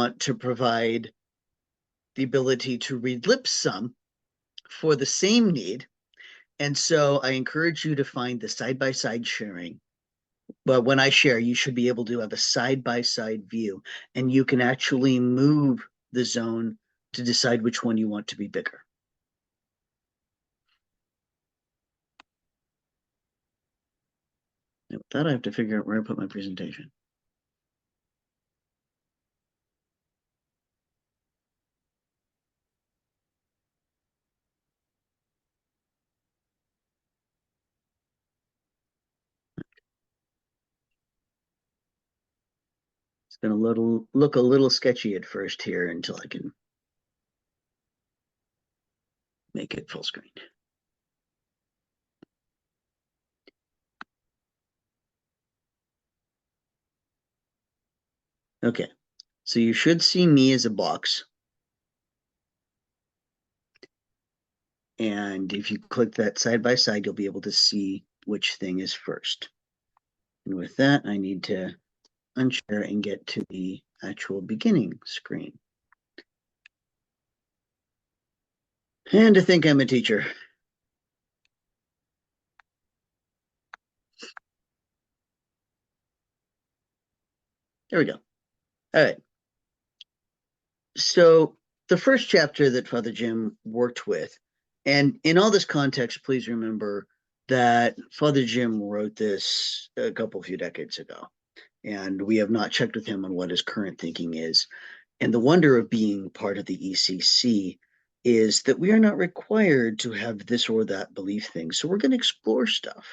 want to provide the ability to read lips sum for the same need. And so I encourage you to find the side-by-side sharing. But when I share, you should be able to have a side-by-side view, and you can actually move the zone to decide which one you want to be bigger. With that, I have to figure out where I put my presentation. It's going to look a little sketchy at first here until I can make it full screen. Okay, so you should see me as a box. And if you click that side by side, you'll be able to see which thing is first. And with that, I need to unshare and get to the actual beginning screen. And to think I'm a teacher. There we go. All right. So the first chapter that Father Jim worked with, and in all this context, please remember that Father Jim wrote this a few decades ago, and we have not checked with him on what his current thinking is. And the wonder of being part of the ECC is that we are not required to have this or that belief thing. So we're going to explore stuff,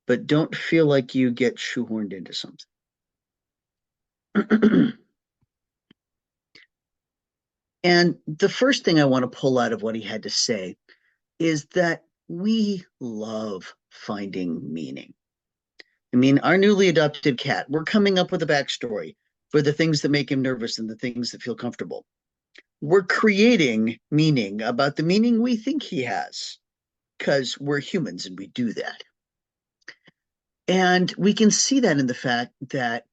but don't feel like you get shoehorned into something. And the first thing I want to pull out of what he had to say is that we love finding meaning. I mean, our newly adopted cat, we're coming up with a backstory for the things that make him nervous and the things that feel comfortable. We're creating meaning about the meaning we think he has, because we're humans and we do that. And we can see that in the fact that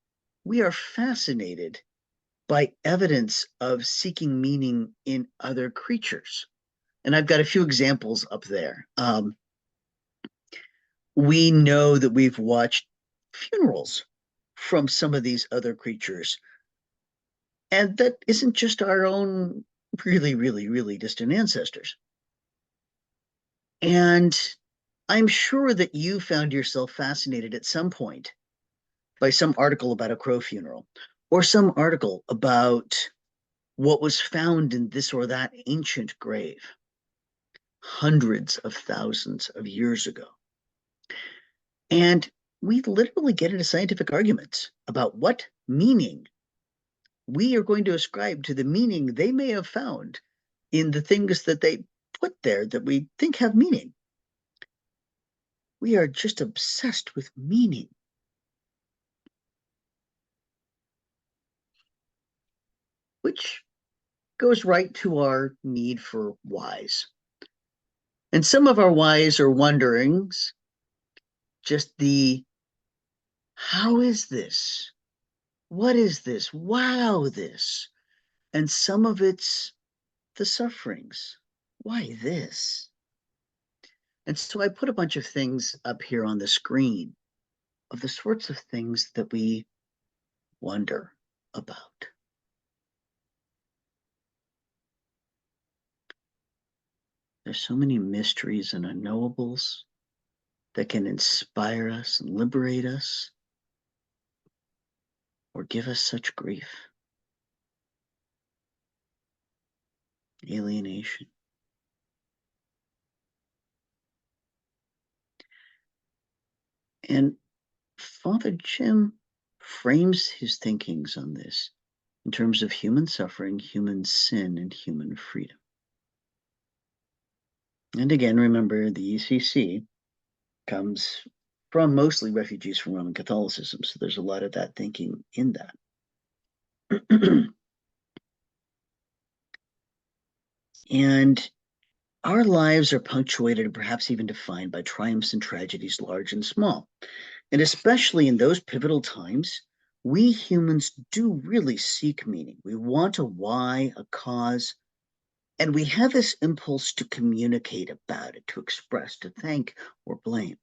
we are fascinated by evidence of seeking meaning in other creatures. And I've got a few examples up there. We know that we've watched funerals from some of these other creatures. And that isn't just our own really, really, really distant ancestors. And I'm sure that you found yourself fascinated at some point by some article about a crow funeral, or some article about what was found in this or that ancient grave hundreds of thousands of years ago. And we literally get into scientific arguments about what meaning we are going to ascribe to the meaning they may have found in the things that they put there that we think have meaning. We are just obsessed with meaning. Which goes right to our need for whys. And some of our whys are wonderings, just the how is this? What is this? Wow, this. And some of it's the sufferings. Why this? And so I put a bunch of things up here on the screen of the sorts of things that we wonder about. There's so many mysteries and unknowables that can inspire us and liberate us or give us such grief. Alienation. And Father Jim frames his thinkings on this in terms of human suffering, human sin, and human freedom. And again, remember, the ECC comes from mostly refugees from Roman Catholicism, so there's a lot of that thinking in that. And our lives are punctuated and perhaps even defined by triumphs and tragedies, large and small. And especially in those pivotal times we humans do really seek meaning. We want a why, a cause, and we have this impulse to communicate about it, to express, to thank or blame.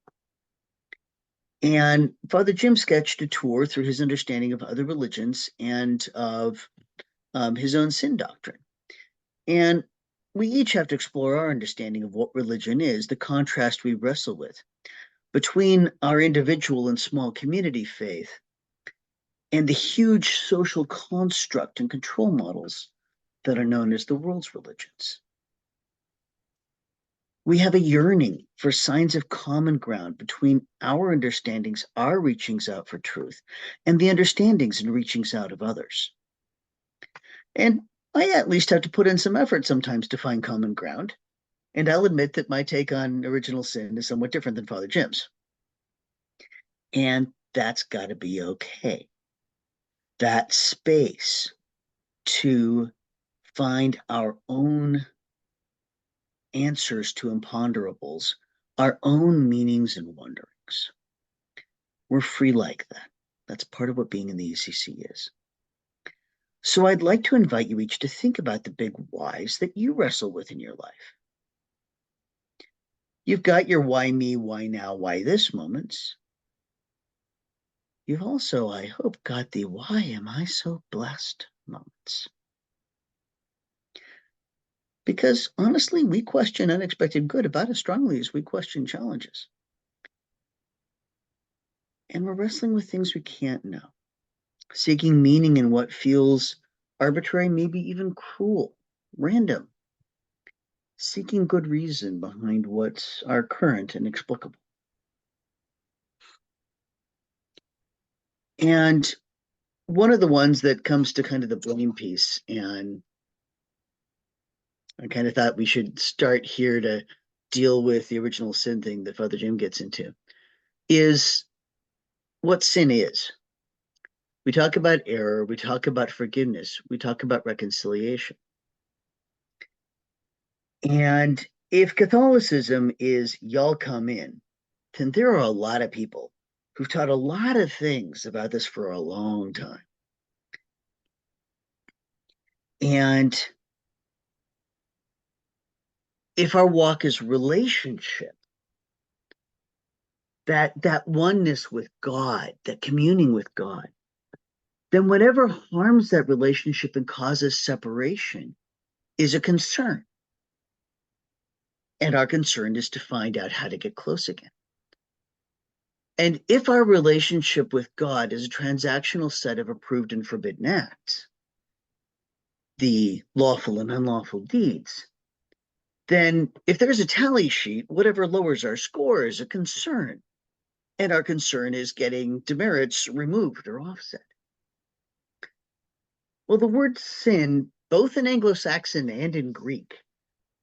And Father Jim sketched a tour through his understanding of other religions and of his own sin doctrine. And we each have to explore our understanding of what religion is, the contrast we wrestle with between our individual and small community faith and the huge social construct and control models that are known as the world's religions. We have a yearning for signs of common ground between our understandings, our reachings out for truth, and the understandings and reachings out of others. And I at least have to put in some effort sometimes to find common ground. And I'll admit that my take on original sin is somewhat different than Father Jim's. And that's got to be okay. That space to find our own answers to imponderables, our own meanings and wonderings. We're free like that. That's part of what being in the ECC is. So I'd like to invite you each to think about the big whys that you wrestle with in your life. You've got your why me, why now, why this moments. You've also, I hope, got the why am I so blessed moments. Because honestly, we question unexpected good about as strongly as we question challenges. And we're wrestling with things we can't know, seeking meaning in what feels arbitrary, maybe even cruel, random, seeking good reason behind what's our current and inexplicable. And one of the ones that comes to kind of the blame piece, and I kind of thought we should start here to deal with the original sin thing that Father Jim gets into, is what sin is. We talk about error, we talk about forgiveness, we talk about reconciliation. And if Catholicism is y'all come in, then there are a lot of people who've taught a lot of things about this for a long time. And if our walk is relationship, that oneness with God, that communing with God, then whatever harms that relationship and causes separation is a concern. And our concern is to find out how to get close again. And if our relationship with God is a transactional set of approved and forbidden acts, the lawful and unlawful deeds, then if there's a tally sheet, whatever lowers our score is a concern. And our concern is getting demerits removed or offset. Well, the word sin, both in Anglo-Saxon and in Greek,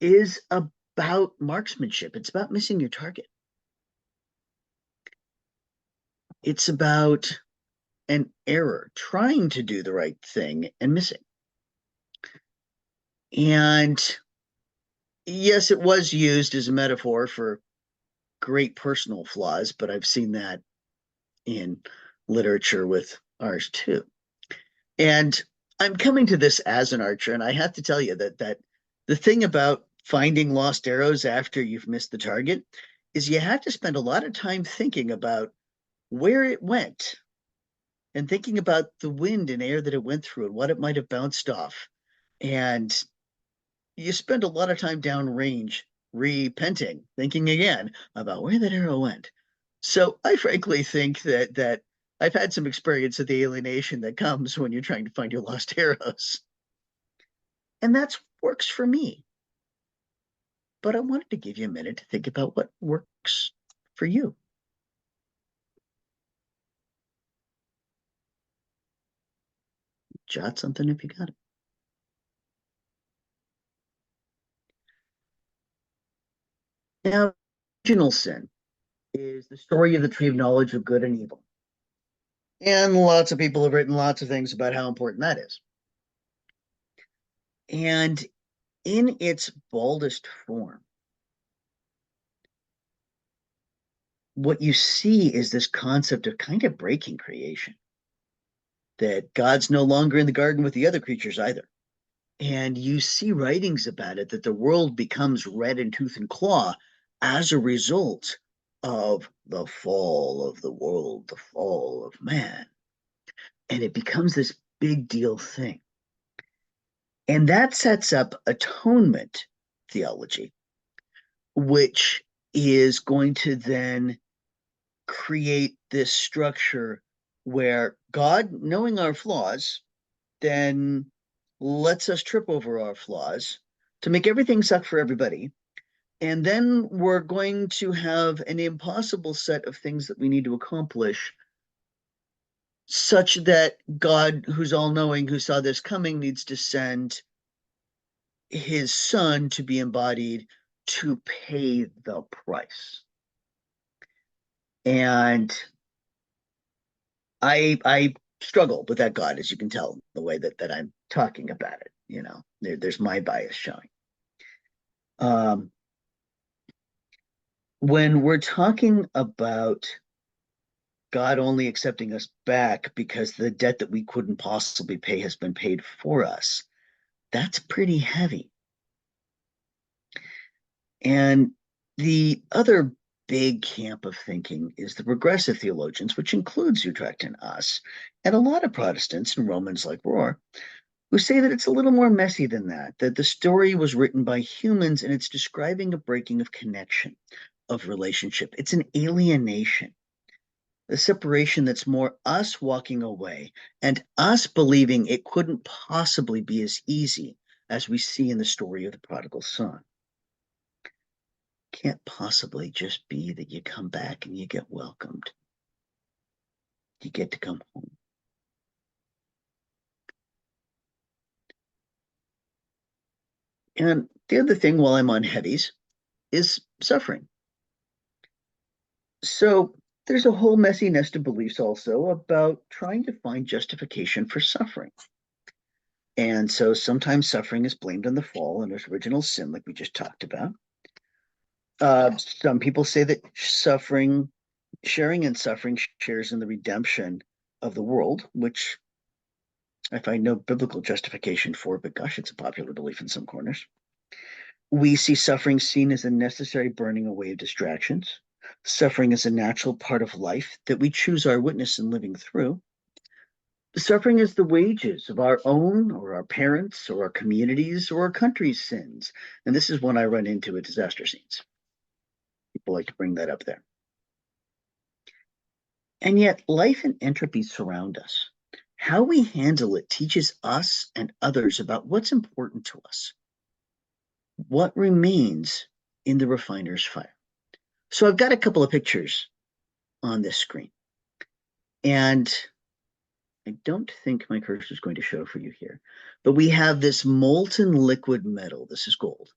is about marksmanship. It's about missing your target. It's about an error, trying to do the right thing and missing. And yes, it was used as a metaphor for great personal flaws, but I've seen that in literature with ours too. And I'm coming to this as an archer, and I have to tell you that the thing about finding lost arrows after you've missed the target is you have to spend a lot of time thinking about where it went and thinking about the wind and air that it went through and what it might have bounced off. And you spend a lot of time downrange repenting, thinking again about where that arrow went. So I frankly think that I've had some experience of the alienation that comes when you're trying to find your lost arrows. And that works for me. But I wanted to give you a minute to think about what works for you. Jot something if you got it. Now, original sin is the story of the tree of knowledge of good and evil. And lots of people have written lots of things about how important that is. And in its baldest form, what you see is this concept of kind of breaking creation. that God's no longer in the garden with the other creatures either. And you see writings about it that the world becomes red in tooth and claw as a result of the fall of the world, the fall of man. And it becomes this big deal thing. And that sets up atonement theology, which is going to then create this structure where God, knowing our flaws, then lets us trip over our flaws to make everything suck for everybody. And then we're going to have an impossible set of things that we need to accomplish, such that God, who's all knowing, who saw this coming, needs to send his son to be embodied to pay the price. And I struggle with that God, as you can tell, the way that I'm talking about it. There's my bias showing. When we're talking about God only accepting us back because the debt that we couldn't possibly pay has been paid for us, that's pretty heavy. And the other big camp of thinking is the regressive theologians, which includes Utrecht and us, and a lot of Protestants and Romans like Rohr, who say that it's a little more messy than that the story was written by humans and it's describing a breaking of connection, of relationship. It's an alienation, a separation that's more us walking away and us believing it couldn't possibly be as easy as we see in the story of the prodigal son. Can't possibly just be that you come back and you get welcomed. You get to come home. And the other thing, while I'm on heavies, is suffering. So there's a whole messy nest of beliefs also about trying to find justification for suffering. And so sometimes suffering is blamed on the fall and original sin, like we just talked about. Some people say that sharing in suffering shares in the redemption of the world, which I find no biblical justification for, but gosh, it's a popular belief in some corners. We see suffering seen as a necessary burning away of distractions. Suffering is a natural part of life that we choose our witness in living through. Suffering is the wages of our own or our parents or our communities or our country's sins. And this is one I run into at disaster scenes. People like to bring that up there. And yet, life and entropy surround us. How we handle it teaches us and others about what's important to us, what remains in the refiner's fire. So I've got a couple of pictures on this screen. And I don't think my cursor is going to show for you here, but we have this molten liquid metal. This is gold.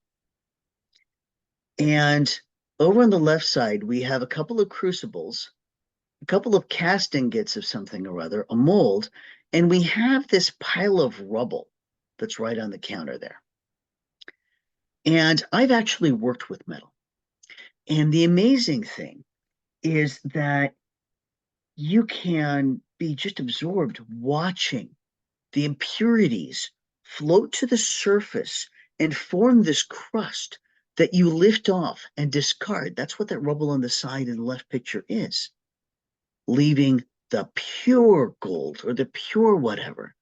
And over on the left side, we have a couple of crucibles, a couple of cast ingots of something or other, a mold, and we have this pile of rubble that's right on the counter there. And I've actually worked with metal. And the amazing thing is that you can be just absorbed watching the impurities float to the surface and form this crust that you lift off and discard. That's what that rubble on the side in the left picture is, leaving the pure gold or the pure whatever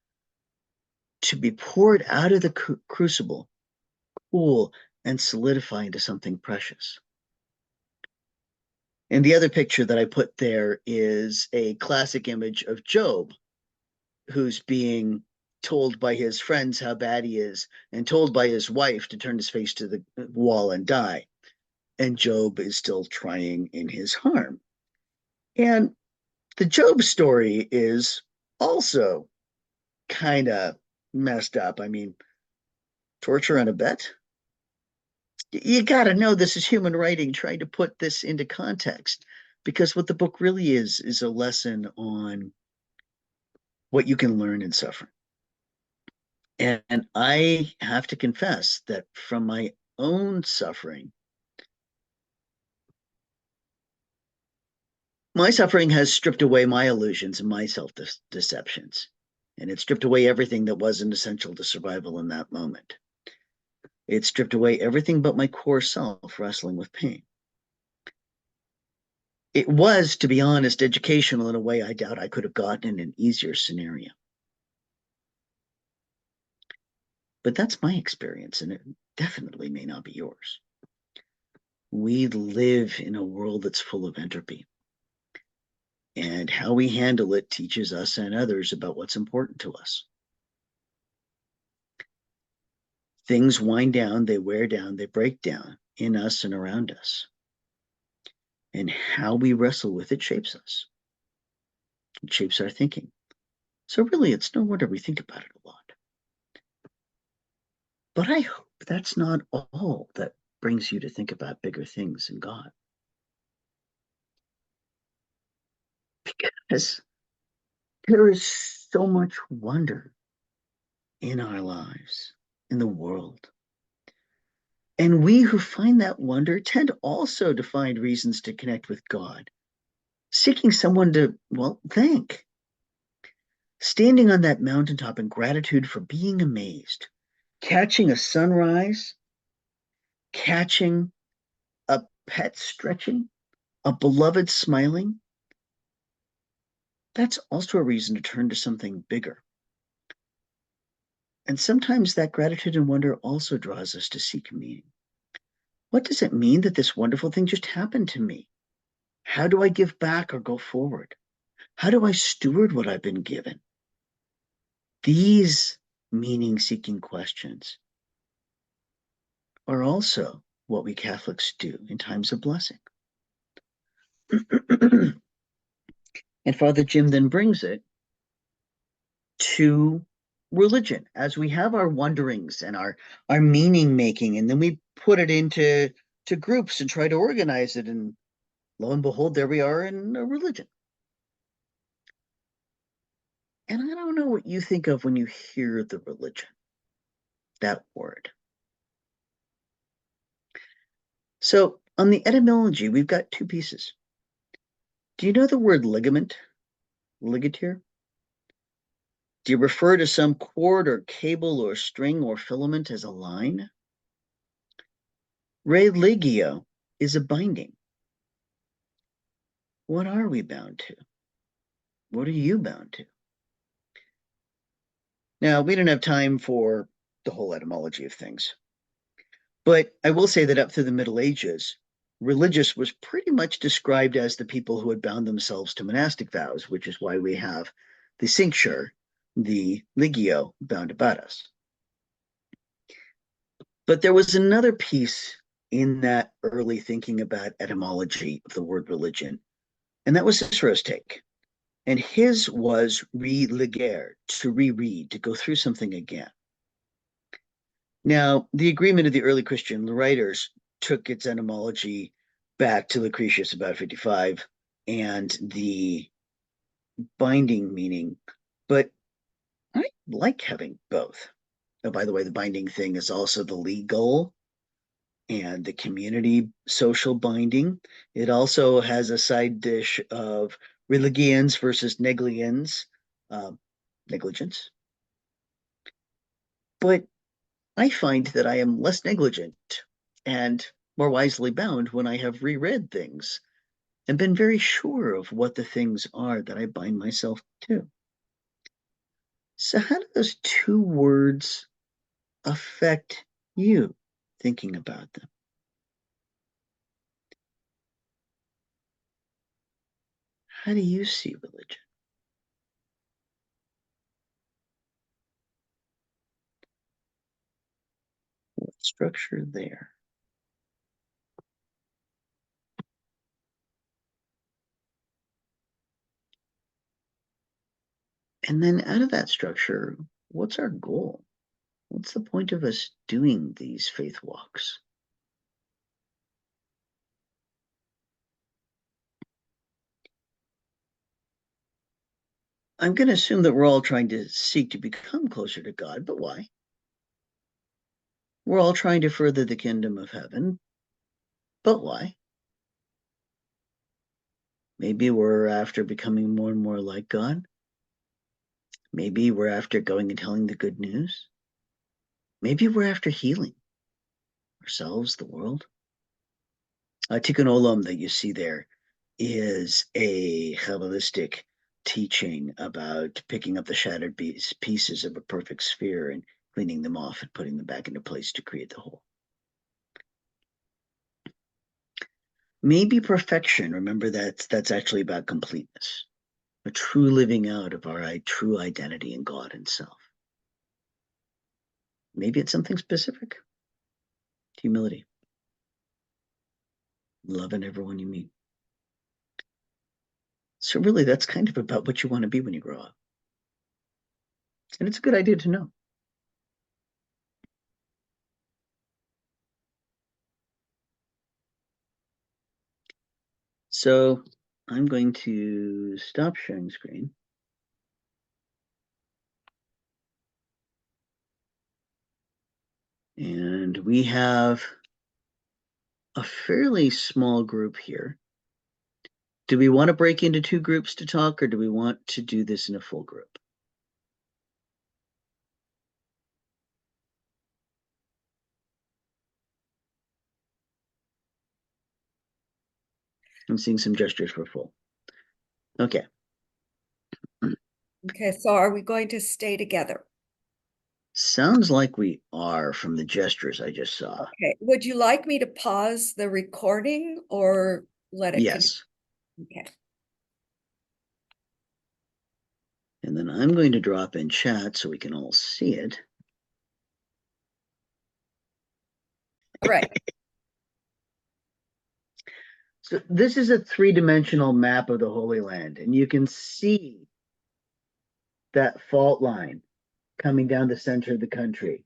to be poured out of the crucible, cool, and solidify into something precious. And the other picture that I put there is a classic image of Job, who's being told by his friends how bad he is and told by his wife to turn his face to the wall and die. And Job is still trying in his harm. And the Job story is also kind of messed up. I mean, torture on a bet? You got to know this is human writing trying to put this into context, because what the book really is a lesson on what you can learn in suffering. And I have to confess that from my own suffering, my suffering has stripped away my illusions and my self deceptions. And it stripped away everything that wasn't essential to survival in that moment. It stripped away everything but my core self wrestling with pain. It was, to be honest, educational in a way I doubt I could have gotten in an easier scenario. But that's my experience, and it definitely may not be yours. We live in a world that's full of entropy, and how we handle it teaches us and others about what's important to us. Things wind down, they wear down, they break down in us and around us. And how we wrestle with it shapes us. It shapes our thinking. So really, it's no wonder we think about it a lot. But I hope that's not all that brings you to think about bigger things in God. Because there is so much wonder in our lives, in the world. And we who find that wonder tend also to find reasons to connect with God, seeking someone to, well, thank. Standing on that mountaintop in gratitude for being amazed, catching a sunrise, catching a pet stretching, a beloved smiling, that's also a reason to turn to something bigger. And sometimes that gratitude and wonder also draws us to seek meaning. What does it mean that this wonderful thing just happened to me? How do I give back or go forward? How do I steward what I've been given? These meaning-seeking questions are also what we Catholics do in times of blessing. And Father Jim then brings it to religion as we have our wonderings and our meaning making, and then we put it into groups and try to organize it, and lo and behold, there we are in a religion. And I don't know what you think of when you hear the religion, that word. So on the etymology, we've got two pieces. Do you know the word ligament, ligature? Do you refer to some cord or cable or string or filament as a line? Religio is a binding. What are we bound to? What are you bound to? Now, we don't have time for the whole etymology of things, but I will say that up through the Middle Ages, religious was pretty much described as the people who had bound themselves to monastic vows, which is why we have the cincture, the ligio, bound about us. But there was another piece in that early thinking about etymology of the word religion, and that was Cicero's take. And his was religere, to reread, to go through something again. Now, the agreement of the early Christian writers took its etymology back to Lucretius about 55 and the binding meaning, but I like having both. Oh, by the way, the binding thing is also the legal and the community social binding. It also has a side dish of religions versus negligens, negligence. But I find that I am less negligent and more wisely bound when I have reread things and been very sure of what the things are that I bind myself to. So, how do those two words affect you thinking about them? How do you see religion? What structure there? And then out of that structure, what's our goal? What's the point of us doing these faith walks? I'm going to assume that we're all trying to seek to become closer to God, but why? We're all trying to further the kingdom of heaven, but why? Maybe we're after becoming more and more like God. Maybe we're after going and telling the good news. Maybe we're after healing ourselves, the world. Tikkun Olam that you see there is a Kabbalistic teaching about picking up the shattered pieces of a perfect sphere and cleaning them off and putting them back into place to create the whole. Maybe perfection, remember that's actually about completeness, a true living out of our true identity in God and self. Maybe it's something specific. Humility. Loving everyone you meet. So really, that's kind of about what you want to be when you grow up. And it's a good idea to know. So I'm going to stop sharing screen. And we have a fairly small group here. Do we want to break into two groups to talk, or do we want to do this in a full group? I'm seeing some gestures for full. Okay. Okay, so are we going to stay together? Sounds like we are from the gestures I just saw. Okay, would you like me to pause the recording or let it continue? Yes. Okay. And then I'm going to drop in chat so we can all see it. All right. So this is a three-dimensional map of the Holy Land, and you can see that fault line coming down the center of the country.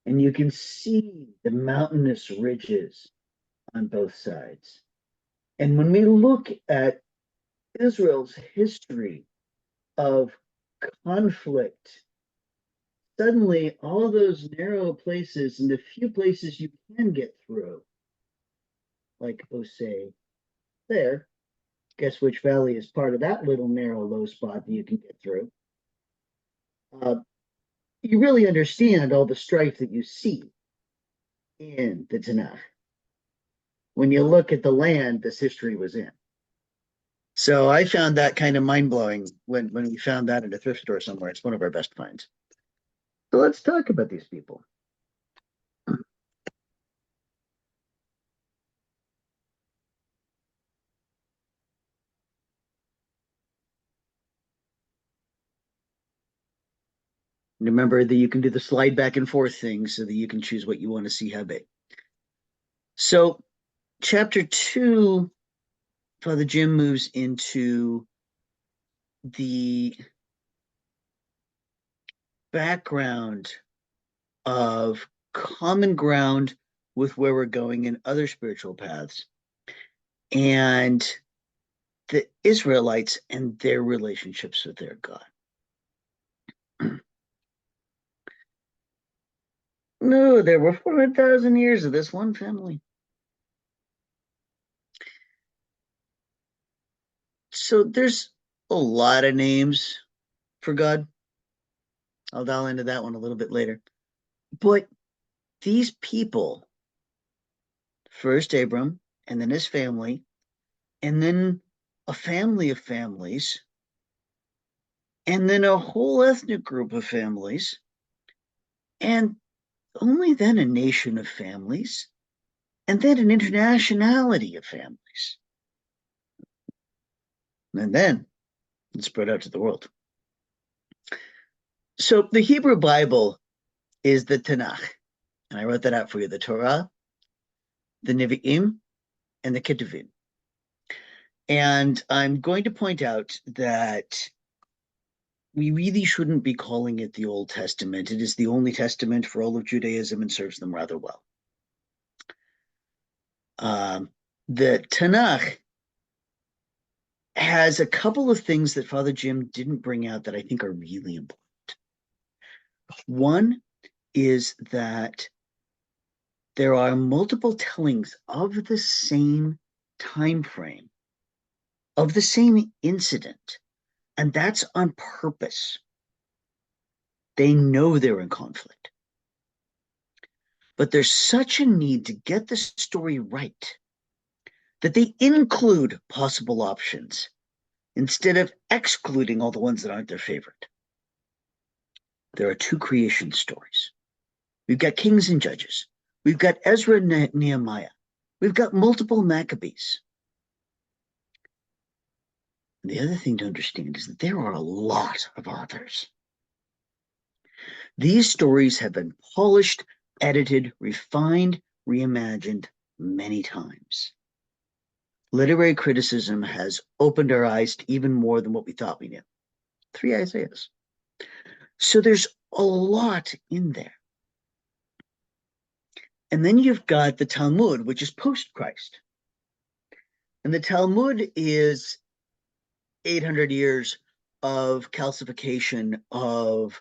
And you can see the mountainous ridges on both sides. And when we look at Israel's history of conflict, suddenly all those narrow places and the few places you can get through, like Oseh there, guess which valley is part of that little narrow low spot that you can get through? Uh, you really understand all the strife that you see in the Tanakh when you look at the land this history was in. So I found that kind of mind blowing when we found that at a thrift store somewhere. It's one of our best finds. So let's talk about these people. Remember that you can do the slide back and forth thing so that you can choose what you want to see how big. So, chapter 2, Father Jim moves into the background of common ground with where we're going in other spiritual paths and the Israelites and their relationships with their God. No, there were 400,000 years of this one family. So there's a lot of names for God. I'll dial into that one a little bit later. But these people, first Abram, and then his family, and then a family of families, and then a whole ethnic group of families, and only then a nation of families, and then an internationality of families. And then it spread out to the world. So the Hebrew Bible is the Tanakh. And I wrote that out for you, the Torah, the Nevi'im, and the Ketuvim. And I'm going to point out that we really shouldn't be calling it the Old Testament. It is the only testament for all of Judaism and serves them rather well. The Tanakh has a couple of things that Father Jim didn't bring out that I think are really important. One is that there are multiple tellings of the same time frame, of the same incident, and that's on purpose. They know they're in conflict. But there's such a need to get the story right that they include possible options instead of excluding all the ones that aren't their favorite. There are two creation stories. We've got kings and judges. We've got Ezra and Nehemiah. We've got multiple Maccabees. And the other thing to understand is that there are a lot of authors. These stories have been polished, edited, refined, reimagined many times. Literary criticism has opened our eyes to even more than what we thought we knew. 3 Isaiahs. So there's a lot in there. And then you've got the Talmud, which is post-Christ. And the Talmud is 800 years of calcification of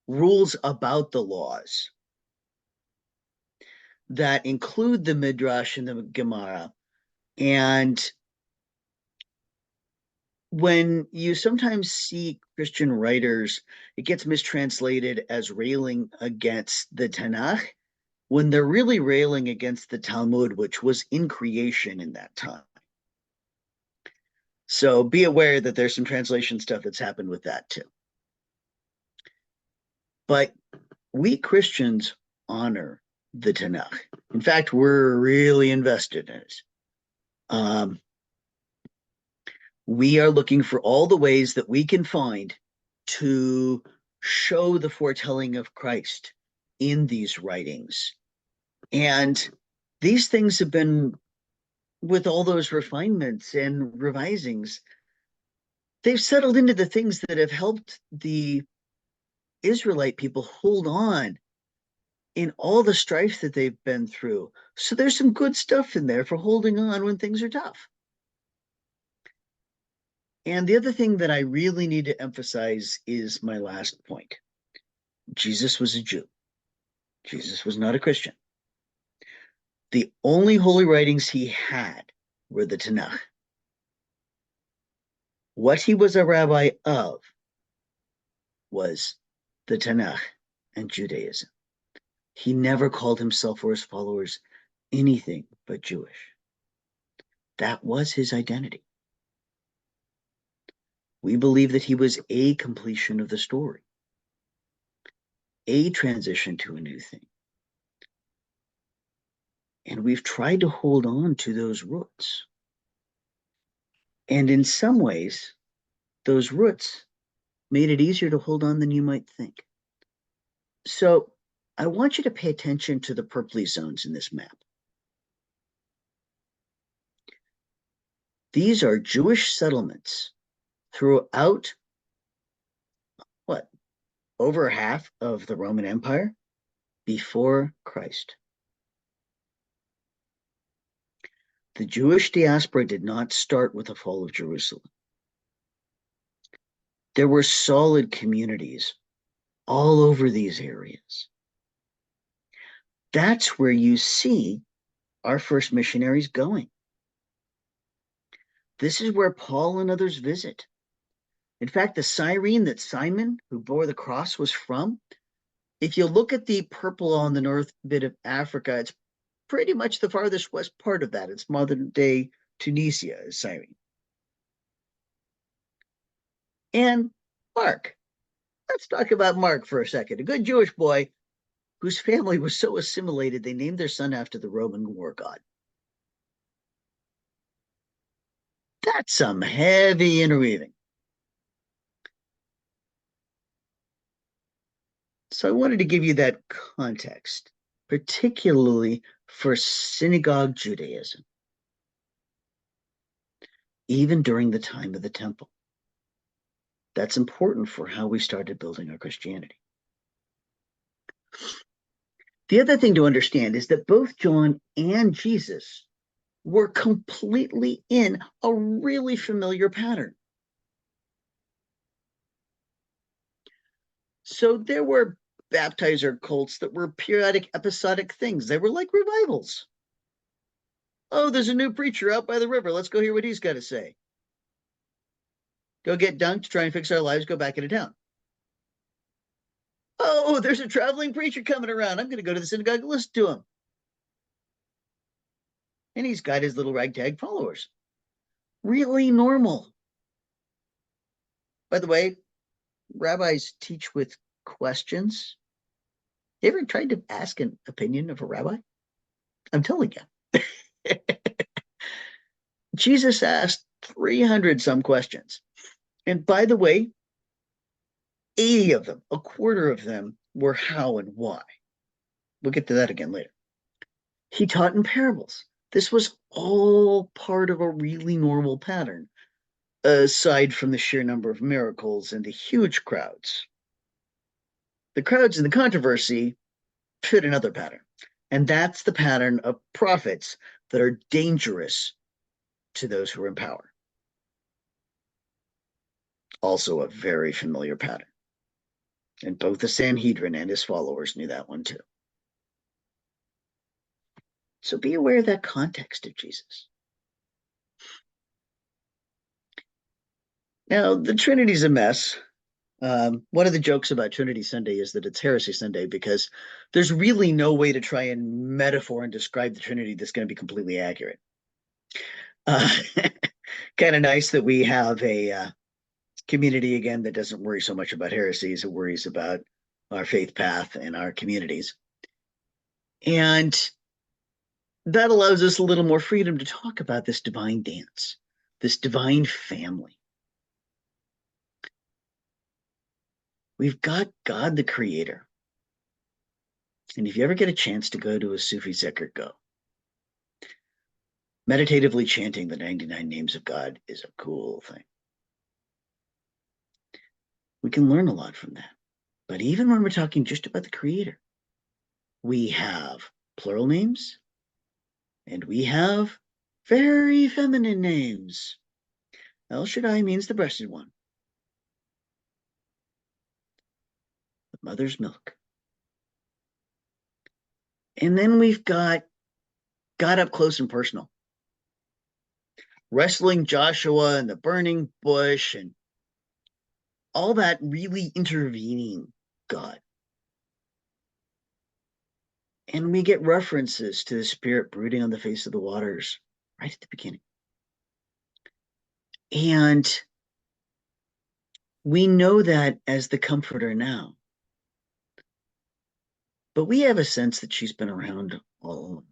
rules about the laws that include the Midrash and the Gemara. And when you sometimes see Christian writers, it gets mistranslated as railing against the Tanakh, when they're really railing against the Talmud, which was in creation in that time. So be aware that there's some translation stuff that's happened with that too. But we Christians honor the Tanakh. In fact, we're really invested in it. We are looking for all the ways that we can find to show the foretelling of Christ in these writings. And these things have been, with all those refinements and revisings, they've settled into the things that have helped the Israelite people hold on in all the strife that they've been through. So there's some good stuff in there for holding on when things are tough. And the other thing that I really need to emphasize is my last point. Jesus was a Jew. Jesus was not a Christian. The only holy writings he had were the Tanakh. What he was a rabbi of was the Tanakh and Judaism. He never called himself or his followers anything but Jewish. That was his identity. We believe that he was a completion of the story, a transition to a new thing. And we've tried to hold on to those roots. And in some ways, those roots made it easier to hold on than you might think. So I want you to pay attention to the purpley zones in this map. These are Jewish settlements throughout, over half of the Roman Empire before Christ. The Jewish diaspora did not start with the fall of Jerusalem. There were solid communities all over these areas. That's where you see our first missionaries going. This is where Paul and others visit. In fact, the Cyrene that Simon, who bore the cross, was from, if you look at the purple on the north bit of Africa, it's pretty much the farthest west part of that. It's modern day Tunisia, is Cyrene. And Mark. Let's talk about Mark for a second. A good Jewish boy whose family was so assimilated they named their son after the Roman war god. That's some heavy interweaving. So I wanted to give you that context, particularly for synagogue Judaism, even during the time of the temple. That's important for how we started building our Christianity. The other thing to understand is that both John and Jesus were completely in a really familiar pattern. So there were baptizer cults that were periodic, episodic things. They were like revivals. Oh, there's a new preacher out by the river. Let's go hear what he's got to say. Go get dunked, try and fix our lives, go back into town. Oh, there's a traveling preacher coming around. I'm going to go to the synagogue and listen to him. And he's got his little ragtag followers. Really normal. By the way, rabbis teach with questions. You ever tried to ask an opinion of a rabbi? I'm telling you. Jesus asked 300 some questions. And by the way, 80 of them, a quarter of them, were how and why. We'll get to that again later. He taught in parables. This was all part of a really normal pattern, aside from the sheer number of miracles and the huge crowds. The crowds in the controversy fit another pattern, and that's the pattern of prophets that are dangerous to those who are in power. Also a very familiar pattern. And both the Sanhedrin and his followers knew that one too. So be aware of that context of Jesus. Now, the Trinity's a mess. One of the jokes about Trinity Sunday is that it's Heresy Sunday because there's really no way to try and metaphor and describe the Trinity that's going to be completely accurate. Uh, kind of nice that we have a community again that doesn't worry so much about heresies, it worries about our faith path and our communities. And that allows us a little more freedom to talk about this divine dance, this divine family. We've got God the Creator. And if you ever get a chance to go to a Sufi zikr, go. Meditatively chanting the 99 names of God is a cool thing. We can learn a lot from that. But even when we're talking just about the Creator, we have plural names and we have very feminine names. El Shaddai means the breasted one, the mother's milk. And then we've got God up close and personal, wrestling Joshua in the burning bush and all that really intervening God. And we get references to the Spirit brooding on the face of the waters right at the beginning. And we know that as the Comforter now. But we have a sense that she's been around all along.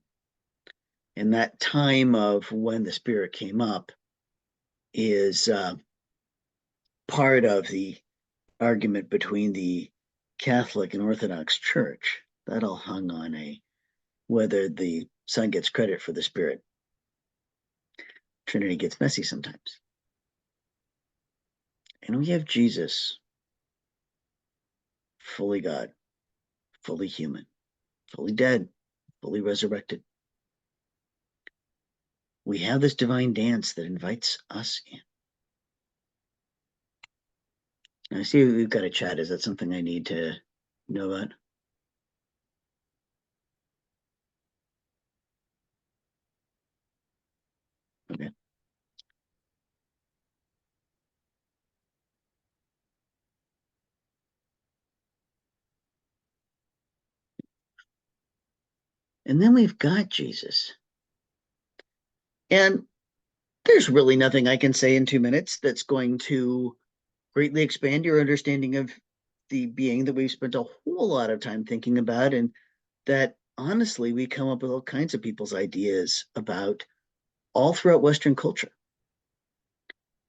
And that time of when the Spirit came up is part of the argument between the Catholic and Orthodox Church. That all hung on whether the Son gets credit for the Spirit. Trinity gets messy sometimes. And we have Jesus, fully God, fully human, fully dead, fully resurrected. We have this divine dance that invites us in. I see we've got a chat. Is that something I need to know about? Okay. And then we've got Jesus. And there's really nothing I can say in 2 minutes that's going to greatly expand your understanding of the being that we've spent a whole lot of time thinking about, and that honestly we come up with all kinds of people's ideas about all throughout Western culture.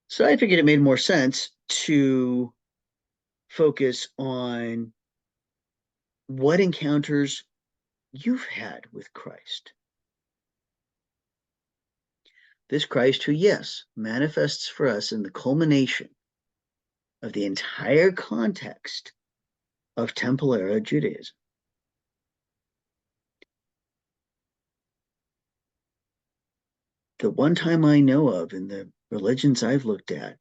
So I figured it made more sense to focus on what encounters you've had with Christ. This Christ who, yes, manifests for us in the culmination of the entire context of Temple era Judaism. The one time I know of in the religions I've looked at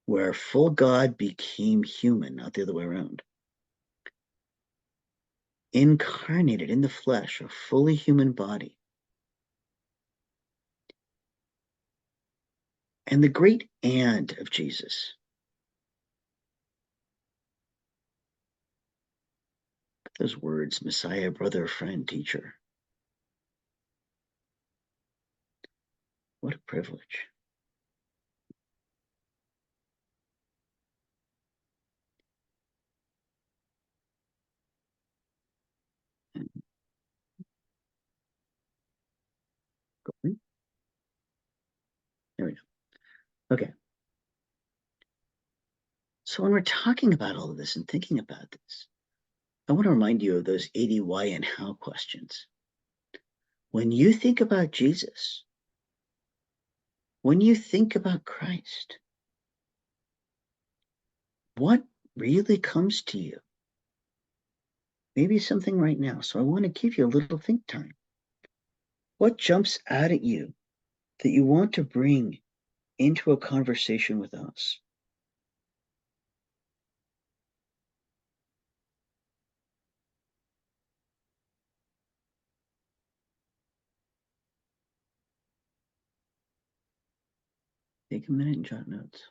where full God became human, not the other way around, incarnated in the flesh, a fully human body. And the great and of Jesus Those words, Messiah, brother, friend, teacher. What a privilege. There we go. Okay. So when we're talking about all of this and thinking about this, I want to remind you of those 80 why and how questions. When you think about Jesus, when you think about Christ, what really comes to you? Maybe something right now. So I want to give you a little think time. What jumps out at you that you want to bring into a conversation with us? Take a minute and jot notes.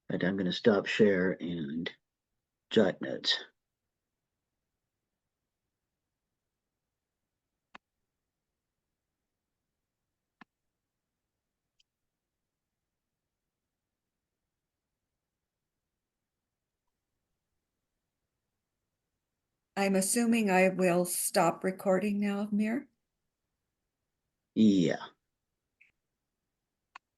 But I'm going to stop share and jot notes. I'm assuming I will stop recording now, Mir. Yeah.